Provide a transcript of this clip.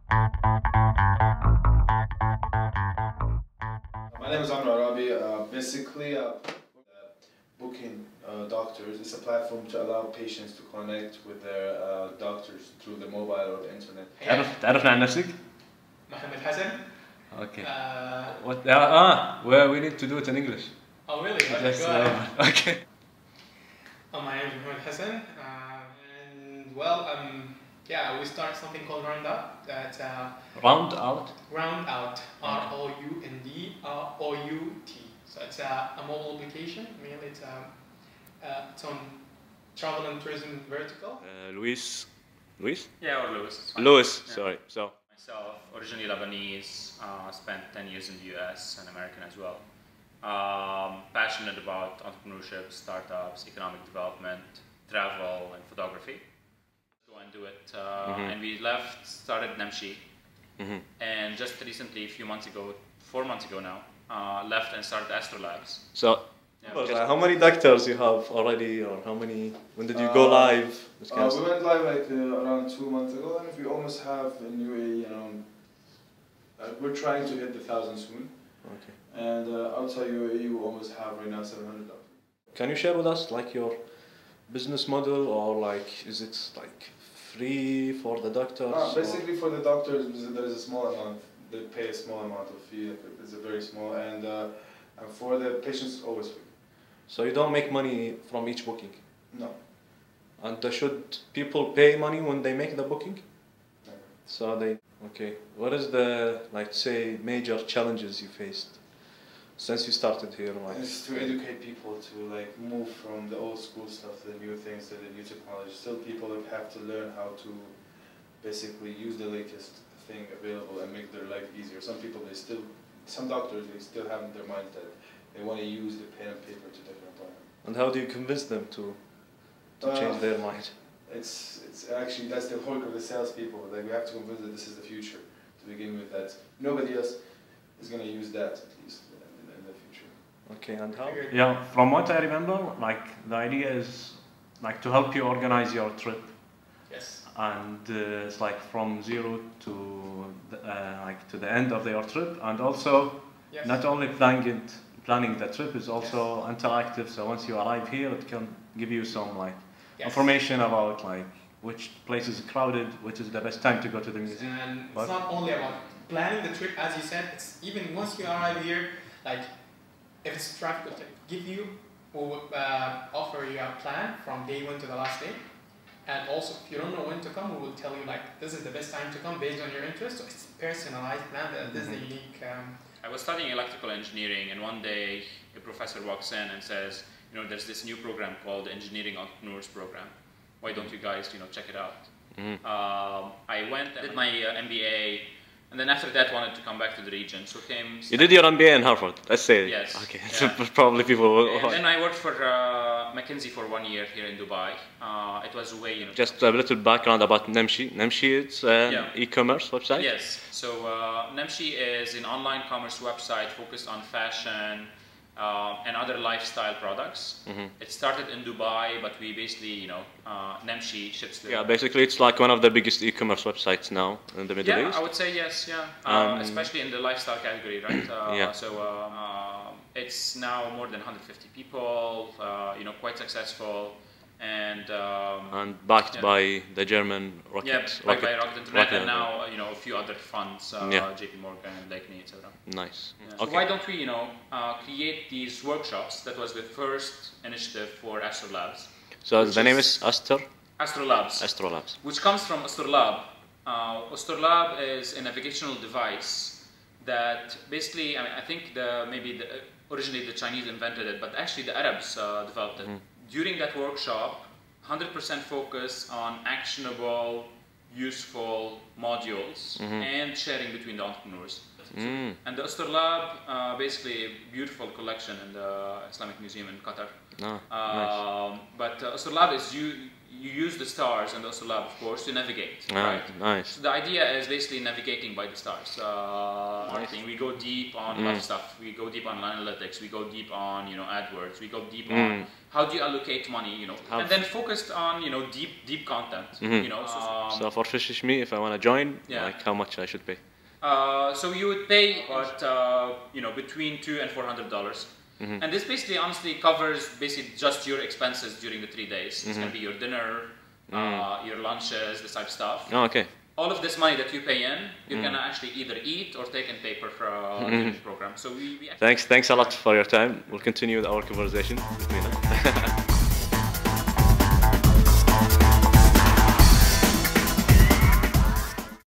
My name is Roundout App. Basically, booking doctors. It's a platform to allow patients to connect with their doctors through the mobile or the internet. تعرفنا عن نفسك؟ محمد حسن. Okay. What? Well, we need to do it in English. Oh really? Okay, Just, go ahead. okay. My name is Mohammed Hassan, and well, yeah, we started something called Roundout. That's Roundout. Roundout, Roundout. So it's a mobile application. Mainly, it's on travel and tourism vertical. Luis. Yeah, or Louis. Louis. Yeah. Sorry. So. Myself, originally Lebanese, spent 10 years in the US and American as well. Passionate about entrepreneurship, startups, economic development, travel, and photography. Go and do it. And we left, started Namshi. And just recently, a few months ago, 4 months ago now, left and started Astro Labs. So. Yeah. How many doctors you have already, or how many? When did you go live? We went live like around 2 months ago, and we almost have in UAE. We're trying to hit the 1,000 soon. Okay. And outside UAE, we almost have right now 700 doctors. Can you share with us like your business model, or like is it like free for the doctors? Basically, for the doctors, there is a small amount. They pay a small amount of fee. It's a very small, and for the patients, always free. So you don't make money from each booking? No. And should people pay money when they make the booking? No. So they, okay. What is the, like say, major challenges you faced since you started here? Like, it's to educate people to like move from the old school stuff to the new things, to the new technology. Still people have to learn how to basically use the latest thing available and make their life easier. Some people, some doctors, they still have in their mind that they want to use the pen and paper to different appointments. And how do you convince them to change their mind? It's actually, that's the work of the salespeople. Like, we have to convince that this is the future to begin with. That nobody else is going to use that, at least in the future. Okay, and how? Yeah, from what I remember, like the idea is like to help you organize your trip. Yes. And it's like from zero to like to the end of your trip, and also not only planning the trip is also interactive. So once you arrive here, it can give you some like information about like which place is crowded, which is the best time to go to the museum. And it's not only about planning the trip, as you said. It's even once you arrive here, like if it's traffic, will give you or offer you a plan from day 1 to the last day. And also, if you don't know when to come, we will tell you like this is the best time to come based on your interest. So it's personalized plan. This is the unique. I was studying electrical engineering, and one day a professor walks in and says, there's this new program called the Engineering Entrepreneurs Program. Why don't you guys, check it out? I went and did my MBA, and then after that wanted to come back to the region. So You did your MBA in Harvard, let's say. Yes. Okay, yeah. so probably people will... And then I worked for McKinsey for 1 year here in Dubai. It was way, Just a little background about Namshi. Namshi, it's an e-commerce website? Yes. So Namshi is an online commerce website focused on fashion and other lifestyle products. It started in Dubai, but we basically, Namshi ships to... Yeah, basically it's like one of the biggest e-commerce websites now in the Middle East. Yeah, I would say yes, especially in the lifestyle category, right? So it's now more than 150 people, quite successful. And backed by the German Rocket. Yeah, backed by Rocket Internet, and now a few other funds, JP Morgan, Lakeney, etc. Nice. Yeah. So why don't we create these workshops? That was the first initiative for Astro Labs. So the name is Astro Labs. Astro Labs. Which comes from Astrolab. Astrolab is a navigational device that basically, I think originally the Chinese invented it, but actually the Arabs developed it. During that workshop, 100% focus on actionable, useful modules and sharing between the entrepreneurs. And the Astrolab, basically a beautiful collection in the Islamic Museum in Qatar. Nice. But Astrolab is you use the stars and the Oslo Lab, of course, to navigate. Ah, right? nice. So the idea is basically navigating by the stars. Marketing. We go deep on a lot of stuff. We go deep on analytics. We go deep on AdWords. We go deep on how do you allocate money. And then focused on deep content. So for Fish Me, if I want to join, Yeah. like how much I should pay? So you would pay about between $200 and $400. And this basically honestly covers basically just your expenses during the 3 days. It's going to be your dinner, your lunches, this type of stuff. Oh, okay. All of this money that you pay in, you can actually either eat or take in paper for the program. So we Thanks a lot for your time. We'll continue with our conversation.